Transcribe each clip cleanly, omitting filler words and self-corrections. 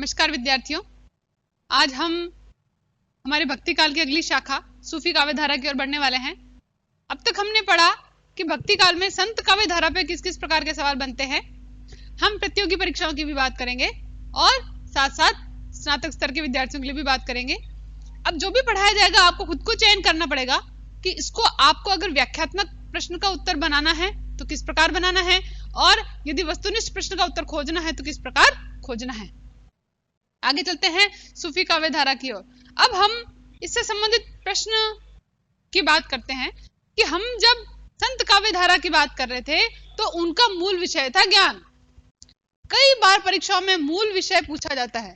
नमस्कार विद्यार्थियों, आज हम हमारे भक्ति काल की अगली शाखा सूफी काव्य धारा की ओर बढ़ने वाले हैं। अब तक हमने पढ़ा कि भक्ति काल में संत काव्य धारा पे किस किस प्रकार के सवाल बनते हैं। हम प्रतियोगी परीक्षाओं की भी बात करेंगे और साथ साथ स्नातक स्तर के विद्यार्थियों के लिए भी बात करेंगे। अब जो भी पढ़ाया जाएगा आपको खुद को चयन करना पड़ेगा कि इसको आपको अगर व्याख्यात्मक प्रश्न का उत्तर बनाना है तो किस प्रकार बनाना है, और यदि वस्तुनिष्ठ प्रश्न का उत्तर खोजना है तो किस प्रकार खोजना है। आगे चलते हैं सूफी काव्य धारा की ओर। अब हम इससे संबंधित प्रश्न की बात करते हैं कि हम जब संत काव्य धारा की बात कर रहे थे तो उनका मूल विषय था ज्ञान। कई बार परीक्षाओं में मूल विषय पूछा जाता है।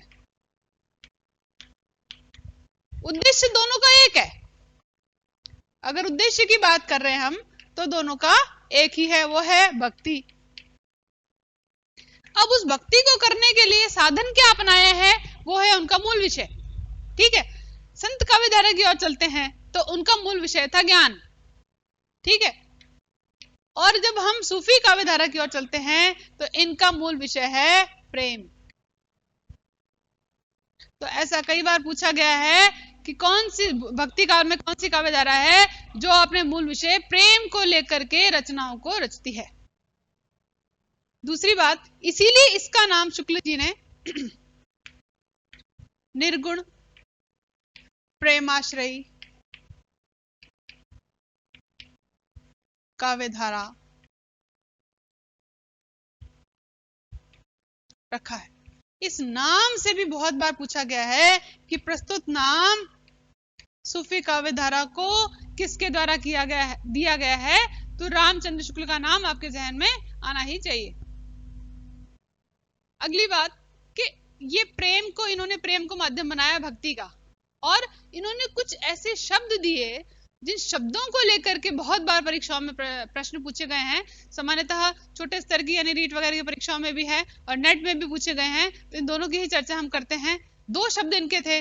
उद्देश्य दोनों का एक है। अगर उद्देश्य की बात कर रहे हैं हम तो दोनों का एक ही है, वो है भक्ति। अब उस भक्ति को करने के लिए साधन क्या अपनाया है वो है उनका मूल विषय। ठीक है, संत काव्य धारा की ओर चलते हैं तो उनका मूल विषय था ज्ञान। ठीक है, और जब हम सूफी काव्य धारा की ओर चलते हैं तो इनका मूल विषय है प्रेम। तो ऐसा कई बार पूछा गया है कि कौन सी भक्ति काल में कौन सी काव्य धारा है जो अपने मूल विषय प्रेम को लेकर के रचनाओं को रचती है। दूसरी बात, इसीलिए इसका नाम शुक्ल जी ने निर्गुण प्रेमाश्रयी काव्य धारा रखा है। इस नाम से भी बहुत बार पूछा गया है कि प्रस्तुत नाम सूफी काव्य धारा को किसके द्वारा दिया गया है, तो रामचंद्र शुक्ल का नाम आपके जहन में आना ही चाहिए। अगली बात कि ये इन्होंने प्रेम को माध्यम बनाया भक्ति का, और इन्होंने कुछ ऐसे शब्द दिए जिन शब्दों को लेकर के बहुत बार परीक्षाओं में प्रश्न पूछे गए हैं। सामान्यतः छोटे स्तर की यानी रीट वगैरह की परीक्षाओं में भी है और नेट में भी पूछे गए हैं, तो इन दोनों की ही चर्चा हम करते हैं। दो शब्द इनके थे,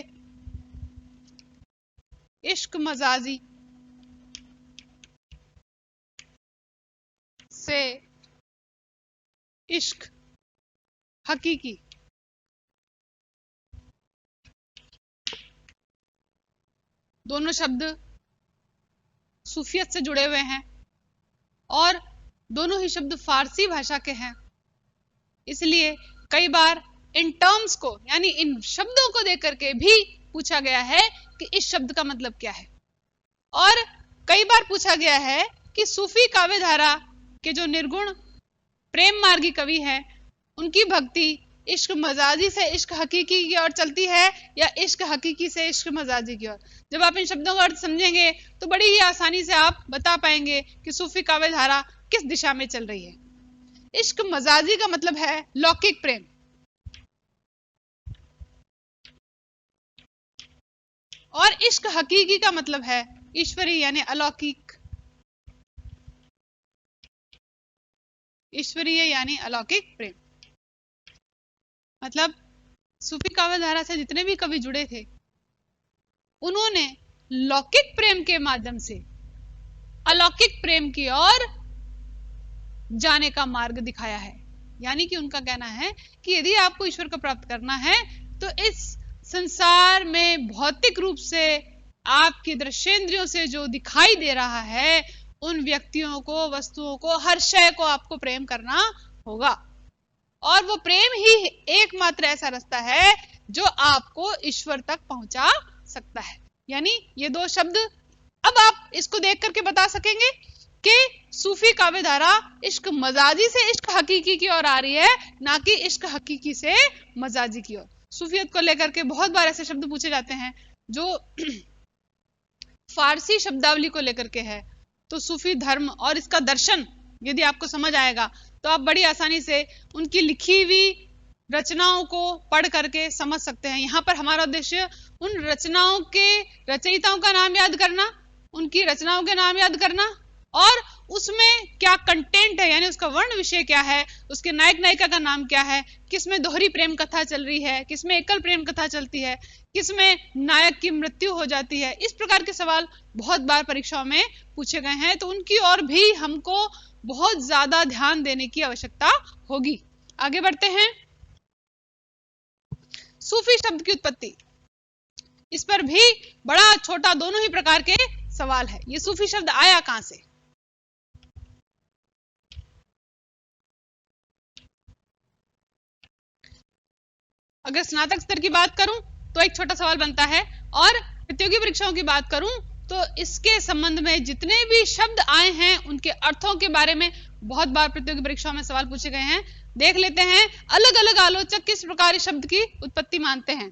इश्क मजाजी से इश्क हकीकी। दोनों शब्द सूफियत से जुड़े हुए हैं और दोनों ही शब्द फारसी भाषा के हैं। इसलिए कई बार इन टर्म्स को यानी इन शब्दों को देकर के भी पूछा गया है कि इस शब्द का मतलब क्या है। और कई बार पूछा गया है कि सूफी काव्य धारा के जो निर्गुण प्रेम मार्गी कवि हैं उनकी भक्ति इश्क मजाजी से इश्क हकीकी की ओर चलती है या इश्क हकीकी से इश्क मजाजी की ओर। जब आप इन शब्दों का अर्थ समझेंगे तो बड़ी ही आसानी से आप बता पाएंगे कि सूफी काव्य धारा किस दिशा में चल रही है। इश्क मजाजी का मतलब है लौकिक प्रेम, और इश्क हकीकी का मतलब है ईश्वरी यानी अलौकिक, ईश्वरीय यानी अलौकिक प्रेम। मतलब सूफी काव्य धारा से जितने भी कवि जुड़े थे उन्होंने लौकिक प्रेम के माध्यम से अलौकिक प्रेम की ओर जाने का मार्ग दिखाया है। यानी कि उनका कहना है कि यदि आपको ईश्वर को प्राप्त करना है तो इस संसार में भौतिक रूप से आपकी दृश्येंद्रियों से जो दिखाई दे रहा है उन व्यक्तियों को, वस्तुओं को, हर शय को आपको प्रेम करना होगा, और वो प्रेम ही एकमात्र ऐसा रास्ता है जो आपको ईश्वर तक पहुंचा सकता है। यानी ये दो शब्द अब आप इसको देख करके बता सकेंगे कि सूफी काव्य धारा इश्क मजाजी से इश्क हकीकी की ओर आ रही है, ना कि इश्क हकीकी से मजाजी की ओर। सूफियत को लेकर के बहुत बार ऐसे शब्द पूछे जाते हैं जो फारसी शब्दावली को लेकर के है। तो सूफी धर्म और इसका दर्शन यदि आपको समझ आएगा तो आप बड़ी आसानी से उनकी लिखी हुई रचनाओं को पढ़ करके समझ सकते हैं। यहाँ पर हमारा उद्देश्य उन रचनाओं के रचयिताओं का नाम याद करना, उनकी रचनाओं के नाम याद करना, और उसमें क्या कंटेंट है यानी उसका वर्ण विषय क्या है, उसके नायक नायिका का नाम क्या है, किसमें दोहरी प्रेम कथा चल रही है, किसमें एकल प्रेम कथा चलती है, किसमें नायक की मृत्यु हो जाती है। इस प्रकार के सवाल बहुत बार परीक्षाओं में पूछे गए हैं, तो उनकी ओर भी हमको बहुत ज्यादा ध्यान देने की आवश्यकता होगी। आगे बढ़ते हैं। सूफी शब्द की उत्पत्ति, इस पर भी बड़ा छोटा दोनों ही प्रकार के सवाल है। ये सूफी शब्द आया कहां से? अगर स्नातक स्तर की बात करूं तो एक छोटा सवाल बनता है, और प्रतियोगी परीक्षाओं की बात करूं तो इसके संबंध में जितने भी शब्द आए हैं उनके अर्थों के बारे में बहुत बार प्रतियोगी परीक्षाओं में सवाल पूछे गए हैं। देख लेते हैं अलग अलग आलोचक किस प्रकार इस शब्द की उत्पत्ति मानते हैं।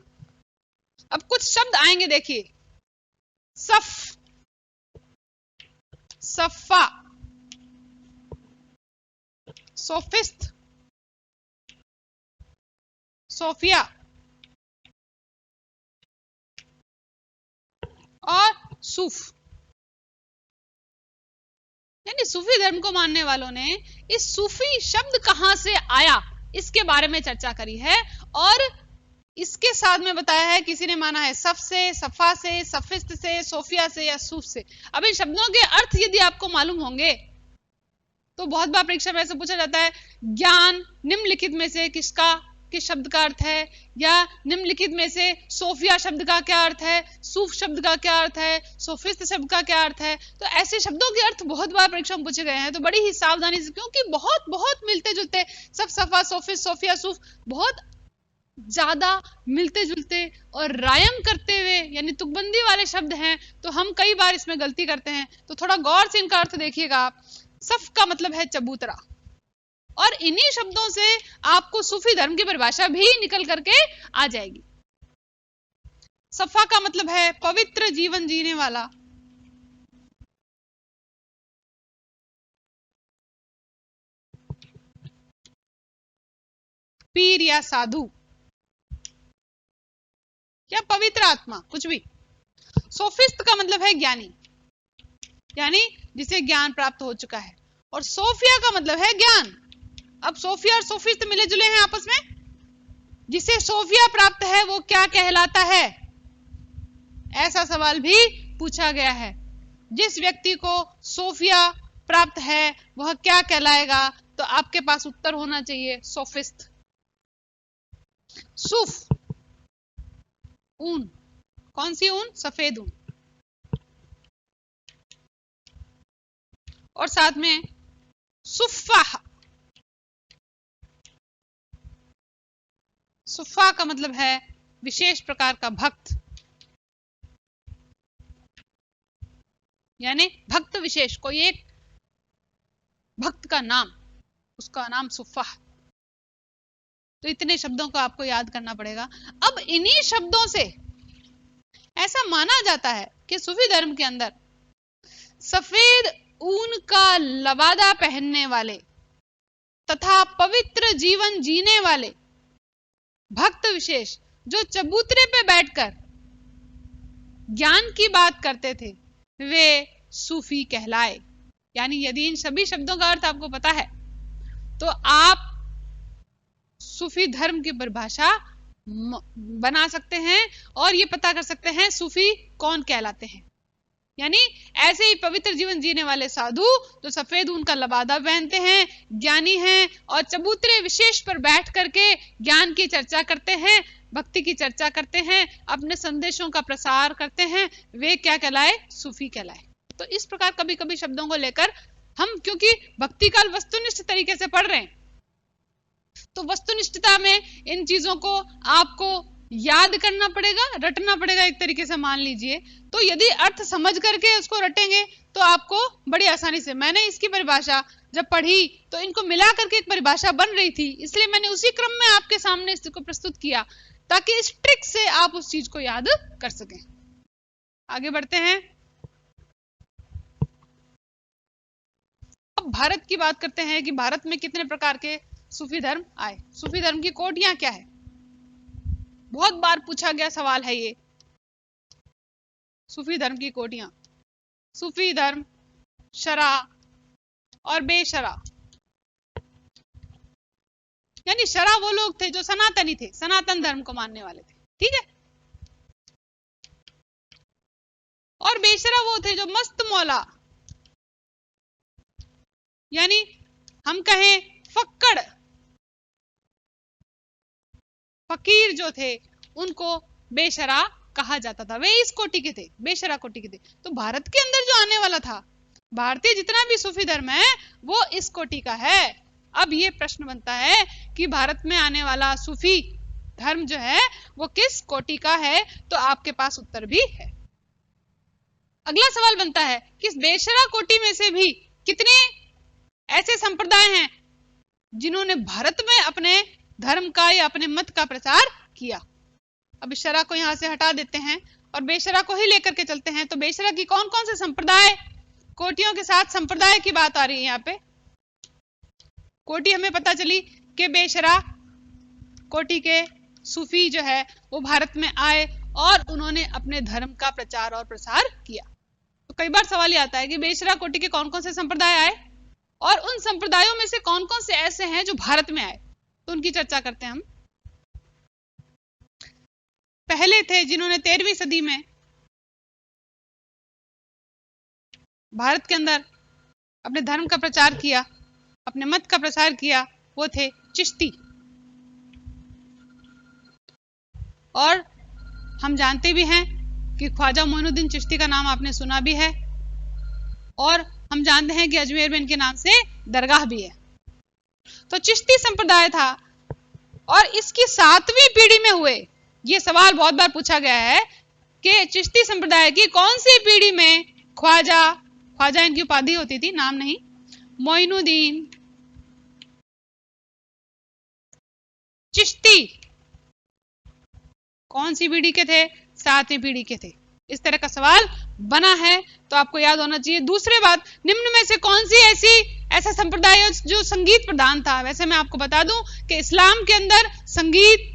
अब कुछ शब्द आएंगे, देखिए, सफ, सफा, सोफिस्ट, सोफिया और सूफ। यानी सूफी धर्म को मानने वालों ने इस सूफी शब्द कहां से आया इसके बारे में चर्चा करी है, और इसके साथ में बताया है किसी ने माना है सफ से, सफा से, सफिस्ट से, सोफिया से या सूफ से। अब इन शब्दों के अर्थ यदि आपको मालूम होंगे तो बहुत बार परीक्षा में ऐसा पूछा जाता है, ज्ञान निम्नलिखित में से किस शब्द का अर्थ है, या निम्नलिखित में से सोफिया शब्द का क्या अर्थ है, सूफ शब्द का क्या अर्थ है, सोफिस्ट शब्द का क्या अर्थ है। तो ऐसे शब्दों के अर्थ बहुत बार परीक्षा में पूछे गए हैं, तो बड़ी ही सावधानी से, क्योंकि बहुत बहुत मिलते जुलते, सब, सफा, सोफिस्ट, सोफिया, सूफ बहुत ज्यादा मिलते जुलते और रायम करते हुए यानी तुकबंदी वाले शब्द हैं, तो हम कई बार इसमें गलती करते हैं। तो थोड़ा गौर से इनका अर्थ देखिएगा आप। सफ का मतलब है चबूतरा, और इन्हीं शब्दों से आपको सूफी धर्म की परिभाषा भी निकल करके आ जाएगी। सफा का मतलब है पवित्र जीवन जीने वाला, पीर या साधु या पवित्र आत्मा, कुछ भी। सोफिस्ट का मतलब है ज्ञानी, यानी जिसे ज्ञान प्राप्त हो चुका है, और सोफिया का मतलब है ज्ञान। अब सोफिया और सोफिस्ट मिले जुले हैं आपस में। जिसे सोफिया प्राप्त है वो क्या कहलाता है, ऐसा सवाल भी पूछा गया है। जिस व्यक्ति को सोफिया प्राप्त है वह क्या कहलाएगा, तो आपके पास उत्तर होना चाहिए सोफिस्ट। सूफ, ऊन, कौन सी ऊन? सफेद ऊन, और साथ में सुफ्फा, सुफ्फा का मतलब है विशेष प्रकार का भक्त, यानी भक्त विशेष, कोई एक भक्त का नाम, उसका नाम सुफ्फा। तो इतने शब्दों को आपको याद करना पड़ेगा। अब इन्हीं शब्दों से ऐसा माना जाता है कि सूफी धर्म के अंदर सफेद ऊन का लबादा पहनने वाले तथा पवित्र जीवन जीने वाले भक्त विशेष जो चबूतरे पे बैठकर ज्ञान की बात करते थे वे सूफी कहलाए। यानी यदि इन सभी शब्दों का अर्थ आपको पता है तो आप सूफी धर्म की परिभाषा बना सकते हैं और ये पता कर सकते हैं सूफी कौन कहलाते हैं। यानी ऐसे ही पवित्र जीवन जीने वाले साधु जो सफेद ऊन का लबादा पहनते हैं, ज्ञानी हैं और चबूतरे विशेष पर बैठ करके ज्ञान की चर्चा करते हैं, भक्ति की चर्चा करते हैं, अपने संदेशों का प्रसार करते हैं, वे क्या कहलाए? सूफी कहलाए। तो इस प्रकार कभी कभी शब्दों को लेकर हम, क्योंकि भक्ति काल वस्तुनिष्ठ तरीके से पढ़ रहे हैं, तो वस्तुनिष्ठता में इन चीजों को आपको याद करना पड़ेगा, रटना पड़ेगा एक तरीके से, मान लीजिए। तो यदि अर्थ समझ करके उसको रटेंगे तो आपको बड़ी आसानी से, मैंने इसकी परिभाषा जब पढ़ी तो इनको मिला करके एक परिभाषा बन रही थी, इसलिए मैंने उसी क्रम में आपके सामने इसको प्रस्तुत किया ताकि इस ट्रिक से आप उस चीज को याद कर सकें। आगे बढ़ते हैं। अब भारत की बात करते हैं कि भारत में कितने प्रकार के सूफी धर्म आए, सूफी धर्म की कोटियां क्या है। बहुत बार पूछा गया सवाल है ये, सूफी धर्म की कोटियां। सूफी धर्म शरा और बेशरा, यानी शरा वो लोग थे जो सनातनी थे, सनातन धर्म को मानने वाले थे, ठीक है, और बेशरा वो थे जो मस्त मौला, यानी हम कहें फक्कड़ फकीर जो थे उनको बेशरा कहा जाता था। वे इस कोटि के थे, बेशरा कोटि के थे। तो भारत के अंदर जो आने वाला था, भारतीय जितना भी सूफी धर्म है वो इस कोटि का है। अब ये प्रश्न बनता है कि भारत में आने वाला सूफी धर्म जो है वो किस कोटि का है, तो आपके पास उत्तर भी है। अगला सवाल बनता है कि इस बेशरा कोटि में से भी कितने ऐसे संप्रदाय हैं जिन्होंने भारत में अपने धर्म का या अपने मत का प्रचार किया। अब शरा को यहां से हटा देते हैं और बेशरा को ही लेकर के चलते हैं। तो बेशरा की कौन कौन से संप्रदाय, कोटियों के साथ संप्रदाय की बात आ रही है। यहाँ पे कोटि हमें पता चली कि बेशरा कोटि के सूफी जो है वो भारत में आए और उन्होंने अपने धर्म का प्रचार और प्रसार किया। तो कई बार सवाल ये आता है कि बेशरा कोटि के कौन कौन से संप्रदाय आए और उन संप्रदायों में से कौन कौन से ऐसे हैं जो भारत में आए, तो उनकी चर्चा करते हैं हम। पहले थे जिन्होंने 13वीं सदी में भारत के अंदर अपने धर्म का प्रचार किया, अपने मत का प्रसार किया, वो थे चिश्ती। और हम जानते भी हैं कि ख्वाजा मोइनुद्दीन चिश्ती का नाम आपने सुना भी है, और हम जानते हैं कि अजमेर में इनके नाम से दरगाह भी है। तो चिश्ती संप्रदाय था और इसकी 7वीं पीढ़ी में हुए। ये सवाल बहुत बार पूछा गया है कि चिश्ती संप्रदाय की कौन सी पीढ़ी में ख्वाजा इनकी उपाधि होती थी, नाम नहीं, मोइनुद्दीन चिश्ती कौन सी पीढ़ी के थे, 7वीं पीढ़ी के थे। इस तरह का सवाल बना है तो आपको याद होना चाहिए। दूसरी बात, निम्न में से कौन सी ऐसा संप्रदाय जो संगीत प्रधान था। वैसे मैं आपको बता दूं कि इस्लाम के अंदर संगीत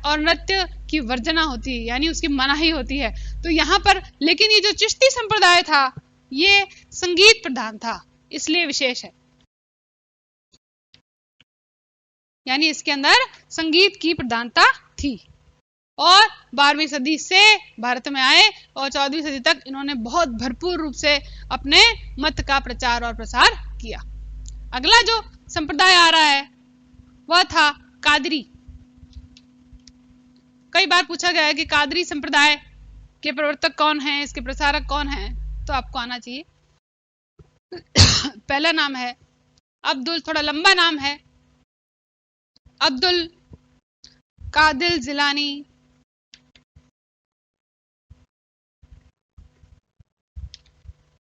और नृत्य की वर्जना होती है, यानी उसकी मनाही होती है। तो यहाँ पर लेकिन ये जो चिश्ती संप्रदाय था ये संगीत प्रधान था, इसलिए विशेष है, यानी इसके अंदर संगीत की प्रधानता थी। और 12वीं सदी से भारत में आए और 14वीं सदी तक इन्होंने बहुत भरपूर रूप से अपने मत का प्रचार और प्रसार किया। अगला जो संप्रदाय आ रहा है वह था कादरी। कई बार पूछा गया है कि कादरी संप्रदाय के प्रवर्तक कौन हैं, इसके प्रसारक कौन हैं, तो आपको आना चाहिए। पहला नाम है अब्दुल, थोड़ा लंबा नाम है, अब्दुल कादिर जिलानी।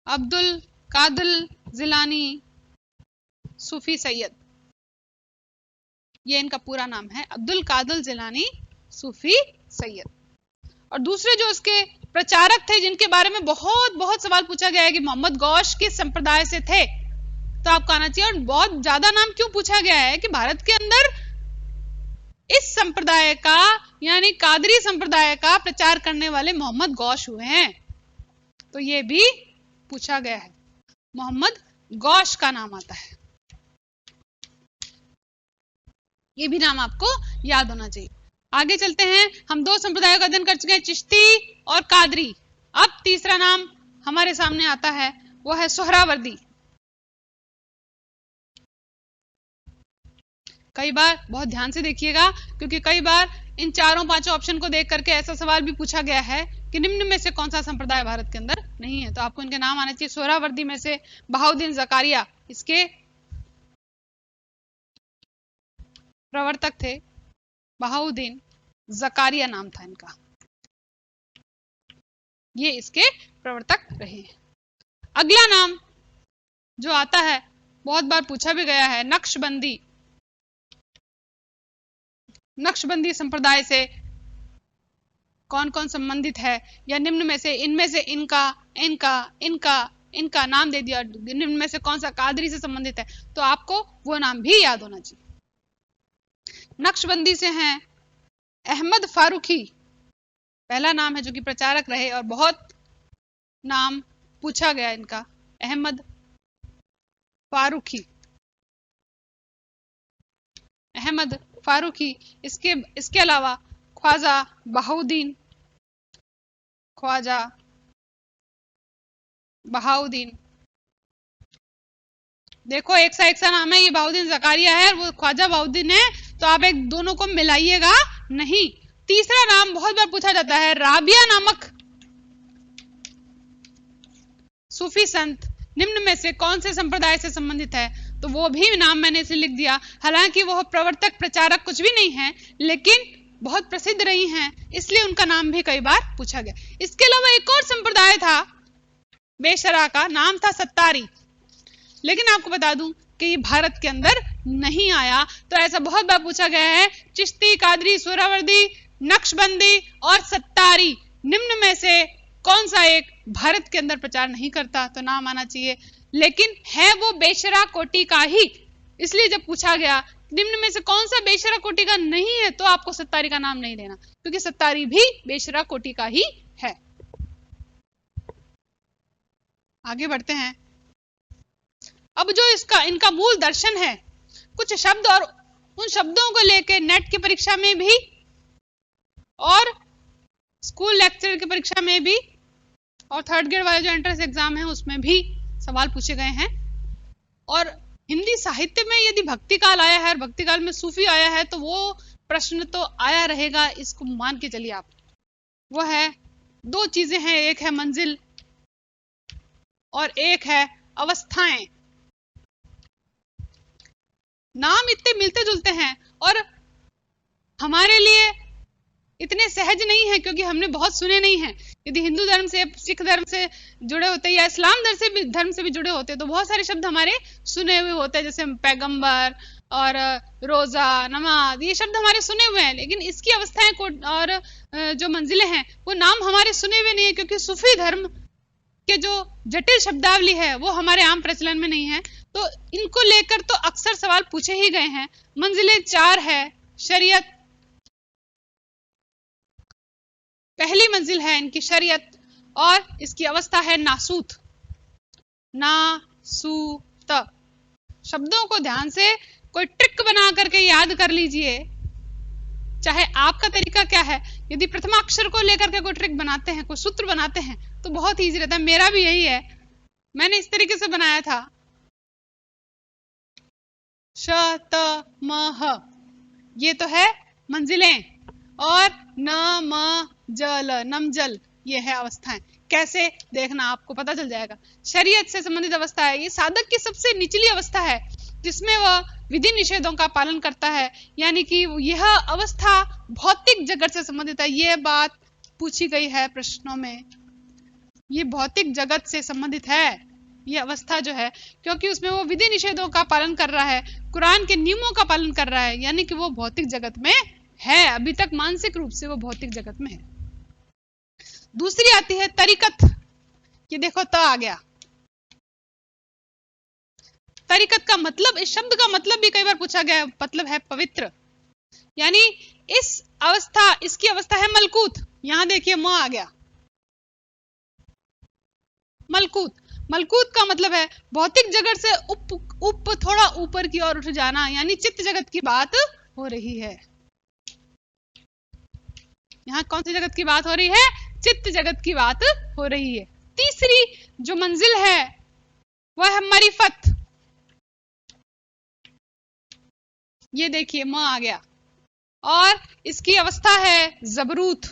अब्दुल कादिर जिलानी सूफी सैयद, ये इनका पूरा नाम है, अब्दुल कादिर जिलानी सूफी सैयद। और दूसरे जो उसके प्रचारक थे जिनके बारे में बहुत सवाल पूछा गया है कि मोहम्मद गौश किस संप्रदाय से थे, तो आपको आना चाहिए। और बहुत ज्यादा नाम क्यों पूछा गया है कि भारत के अंदर इस संप्रदाय का यानी कादरी संप्रदाय का प्रचार करने वाले मोहम्मद गौश हुए हैं, तो ये भी पूछा गया है, मोहम्मद गौश का नाम आता है, ये भी नाम आपको याद होना चाहिए। आगे चलते हैं, हम 2 संप्रदायों का अध्ययन कर चुके हैं, चिश्ती और कादरी। अब तीसरा नाम हमारे सामने आता है, वो है सोहरावर्दी। कई बार बहुत ध्यान से देखिएगा क्योंकि कई बार इन 4-5 ऑप्शन को देख करके ऐसा सवाल भी पूछा गया है कि निम्न में से कौन सा संप्रदाय भारत के अंदर नहीं है, तो आपको इनके नाम आने चाहिए। सोहरावर्दी में से बहाउद्दीन जकारिया इसके प्रवर्तक थे, बहाउद्दीन जकारिया नाम था इनका, ये इसके प्रवर्तक रहे हैं। अगला नाम जो आता है बहुत बार पूछा भी गया है, नक्शबंदी। नक्शबंदी संप्रदाय से कौन कौन संबंधित है, या निम्न में से इनमें से इनका नाम दे दिया, निम्न में से कौन सा कादरी से संबंधित है, तो आपको वो नाम भी याद होना चाहिए। नक्शबंदी से हैं अहमद फारूकी, पहला नाम है जो कि प्रचारक रहे और बहुत नाम पूछा गया इनका, अहमद फारूकी। अहमद फारूकी, इसके अलावा ख्वाजा बहाउद्दीन, देखो एक सा नाम है, ये बहाउद्दीन जकारिया है, वो ख्वाजा बहाउद्दीन है, तो आप एक दोनों को मिलाइएगा नहीं, तीसरा नाम बहुत बार पूछा जाता है, राबिया नामक सूफी संत निम्न में से कौन से संप्रदाय से संबंधित है? तो वो भी नाम मैंने इसे लिख दिया। हालांकि वो प्रवर्तक प्रचारक कुछ भी नहीं है, लेकिन बहुत प्रसिद्ध रही हैं, इसलिए उनका नाम भी कई बार पूछा गया। इसके अलावा एक और संप्रदाय था बेशरा का, नाम था सत्तारी, लेकिन आपको बता दूं कि ये भारत के अंदर नहीं आया। तो ऐसा बहुत बार पूछा गया है, चिश्ती, कादरी, सोहरावर्दी, नक्शबंदी और सत्तारी निम्न में से कौन सा एक भारत के अंदर प्रचार नहीं करता? तो नाम आना चाहिए, लेकिन है वो बेशरा कोटि का ही। इसलिए जब पूछा गया निम्न में से कौन सा बेशरा कोटि का नहीं है, तो आपको सत्तारी का नाम नहीं लेना, क्योंकि सत्तारी भी बेशरा कोटि का ही है। आगे बढ़ते हैं। अब जो इनका मूल दर्शन है, कुछ शब्द और उन शब्दों को लेकर नेट की परीक्षा में भी और स्कूल लेक्चर की परीक्षा में भी और थर्ड ग्रेड वाले जो एंट्रेंस एग्जाम है उसमें भी सवाल पूछे गए हैं। और हिंदी साहित्य में यदि भक्ति काल आया है और भक्ति काल में सूफी आया है, तो वो प्रश्न तो आया रहेगा, इसको मान के चलिए आप। वो है, दो चीजें हैं, एक है मंजिल और एक है अवस्थाएं। नाम इतने मिलते जुलते हैं और हमारे लिए इतने सहज नहीं है, क्योंकि हमने बहुत सुने नहीं हैं। यदि हिंदू धर्म से, सिख धर्म से जुड़े होते या इस्लाम धर्म से भी जुड़े होते, तो बहुत सारे शब्द हमारे सुने हुए होते हैं, जैसे पैगंबर और रोजा, नमाज, ये शब्द हमारे सुने हुए हैं। लेकिन इसकी अवस्थाएं और जो मंजिलें हैं, वो नाम हमारे सुने हुए नहीं है, क्योंकि सूफी धर्म के जो जटिल शब्दावली है वो हमारे आम प्रचलन में नहीं है। तो इनको लेकर तो अक्सर सवाल पूछे ही गए हैं। मंजिलें 4 है। शरीयत पहली मंजिल है इनकी, शरीयत, और इसकी अवस्था है नासूत। नासूत शब्दों को ध्यान से कोई ट्रिक बना करके याद कर लीजिए, चाहे आपका तरीका क्या है। यदि प्रथमाक्षर को लेकर के कोई ट्रिक बनाते हैं, कोई सूत्र बनाते हैं, तो बहुत ईजी रहता है। मेरा भी यही है, मैंने इस तरीके से बनाया था, श त म ह, ये तो है मंजिलें, और न म जल, नमजल, ये है अवस्थाएं। कैसे देखना आपको पता चल जाएगा। शरीयत से संबंधित अवस्था है, ये साधक की सबसे निचली अवस्था है, जिसमें वह विधि निषेधों का पालन करता है, यानी कि यह अवस्था भौतिक जगत से संबंधित है। ये बात पूछी गई है प्रश्नों में, ये भौतिक जगत से संबंधित है ये अवस्था जो है, क्योंकि उसमें वो विधि निषेधों का पालन कर रहा है, कुरान के नियमों का पालन कर रहा है, यानी कि वो भौतिक जगत में है। अभी तक मानसिक रूप से वो भौतिक जगत में है। दूसरी आती है तरीकत। ये देखो, त आ गया। तरीकत का मतलब, इस शब्द का मतलब भी कई बार पूछा गया है, मतलब है पवित्र, यानी इस अवस्था, इसकी अवस्था है मलकूत। यहां देखिए म आ गया, मलकूत। मलकूत का मतलब है भौतिक जगत से उप थोड़ा ऊपर की ओर उठ जाना, यानी चित्त जगत की बात हो रही है। यहाँ कौन सी जगत की बात हो रही है? चित्त जगत की बात हो रही है। तीसरी जो मंजिल है वह है मरीफत। ये देखिए म आ गया, और इसकी अवस्था है जबरूत।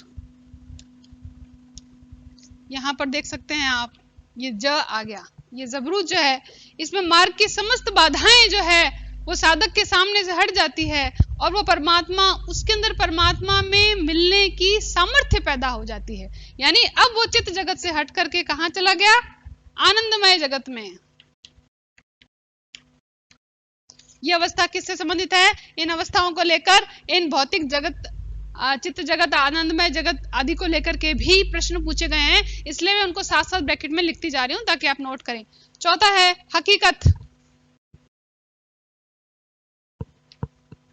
यहां पर देख सकते हैं आप, ये ज आ गया। ये जबरूत जो है, इसमें मार्ग की समस्त बाधाएं जो है वो साधक के सामने से हट जाती है, और वो परमात्मा, उसके अंदर परमात्मा में मिलने की सामर्थ्य पैदा हो जाती है। यानी अब वो चित्त जगत से हट करके कहां चला गया? आनंदमय जगत में। ये अवस्था किससे संबंधित है? इन अवस्थाओं को लेकर, इन भौतिक जगत, चित्त जगत, आनंदमय जगत आदि को लेकर के भी प्रश्न पूछे गए हैं, इसलिए मैं उनको साथ साथ ब्रैकेट में लिखती जा रही हूं ताकि आप नोट करें। चौथा है हकीकत।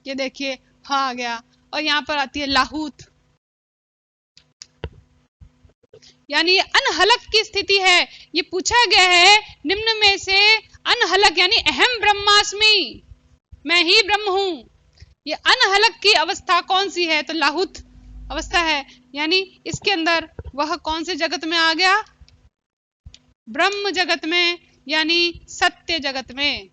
ये देखिए हाँ आ गया, और यहां पर आती है लाहूत, यानी अनहलक की स्थिति है। ये पूछा गया है निम्न में से अनहलक, यानी अहम ब्रह्मास्मि, मैं ही ब्रह्म हूं, ये अनहलक की अवस्था कौन सी है? तो लाहूत अवस्था है, यानी इसके अंदर वह कौन से जगत में आ गया? ब्रह्म जगत में, यानी सत्य जगत में।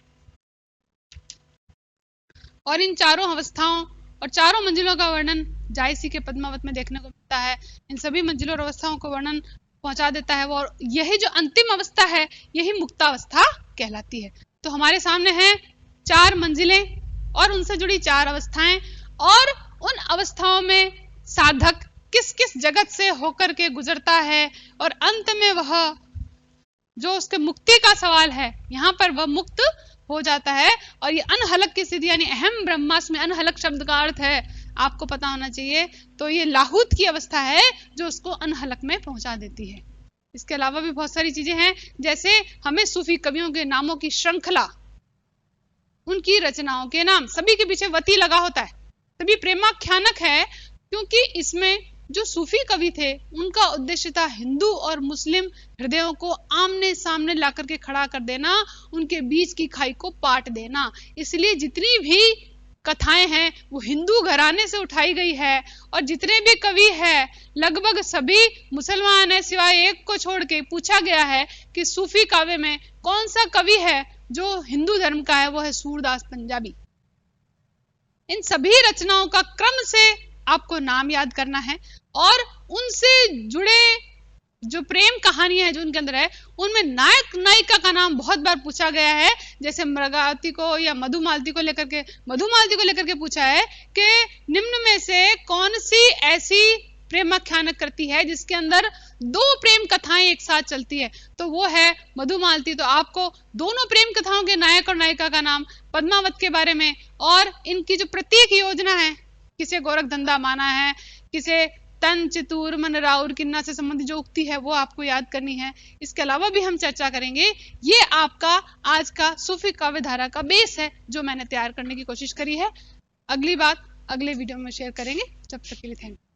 और इन चारों अवस्थाओं और चारों मंजिलों का वर्णन जायसी के पद्मावत में देखने को मिलता है। इन सभी मंजिलों और अवस्थाओं को वर्णन पहुंचा देता है वो, और यही जो अंतिम अवस्था है यही मुक्तावस्था कहलाती है। तो हमारे सामने है 4 मंजिलें और उनसे जुड़ी 4 अवस्थाएं, और उन अवस्थाओं में साधक किस किस जगत से होकर के गुजरता है, और अंत में वह जो उसके मुक्ति का सवाल है यहाँ पर वह मुक्त हो जाता है। और ये अनहलक की स्थिति, यानी अहम ब्रह्मास्मि, अनहलक शब्द का अर्थ है, आपको पता होना चाहिए, तो ये लाहूत की अवस्था है जो उसको अनहलक में पहुंचा देती है। इसके अलावा भी बहुत सारी चीजें हैं, जैसे हमें सूफी कवियों के नामों की श्रृंखला, उनकी रचनाओं के नाम, सभी के पीछे वती लगा होता है, सभी प्रेमाख्यानक है, क्योंकि इसमें जो सूफी कवि थे उनका उद्देश्य था हिंदू और मुस्लिम हृदयों को आमने सामने लाकर के खड़ा कर देना, उनके बीच की खाई को पाट देना। इसलिए जितनी भी कथाएं हैं वो हिंदू घराने से उठाई गई है, और जितने भी कवि हैं लगभग सभी मुसलमान है, सिवाय एक को छोड़ के। पूछा गया है कि सूफी काव्य में कौन सा कवि है जो हिंदू धर्म का है, वो है सूरदास पंजाबी। इन सभी रचनाओं का क्रम से आपको नाम याद करना है, और उनसे जुड़े जो प्रेम कहानी है जो उनके अंदर है, उनमें नायक नायिका का नाम बहुत बार पूछा गया है। जैसे मृगावती को या मधुमालती को लेकर के पूछा है कि निम्न में से कौन सी ऐसी प्रेमाख्यानक करती है जिसके अंदर 2 प्रेम कथाएं एक साथ चलती है, तो वो है मधुमालती। तो आपको दोनों प्रेम कथाओं के नायक और नायिका का नाम, पद्मावत के बारे में, और इनकी जो प्रत्येक योजना है, किसे गोरख धंधा माना है, किसे तन चितूर मन राउर किन्ना से संबंधित जो उक्ति है वो आपको याद करनी है। इसके अलावा भी हम चर्चा करेंगे। ये आपका आज का सूफी काव्य धारा का बेस है जो मैंने तैयार करने की कोशिश करी है। अगली बात अगले वीडियो में शेयर करेंगे। जब तक के लिए थैंक यू।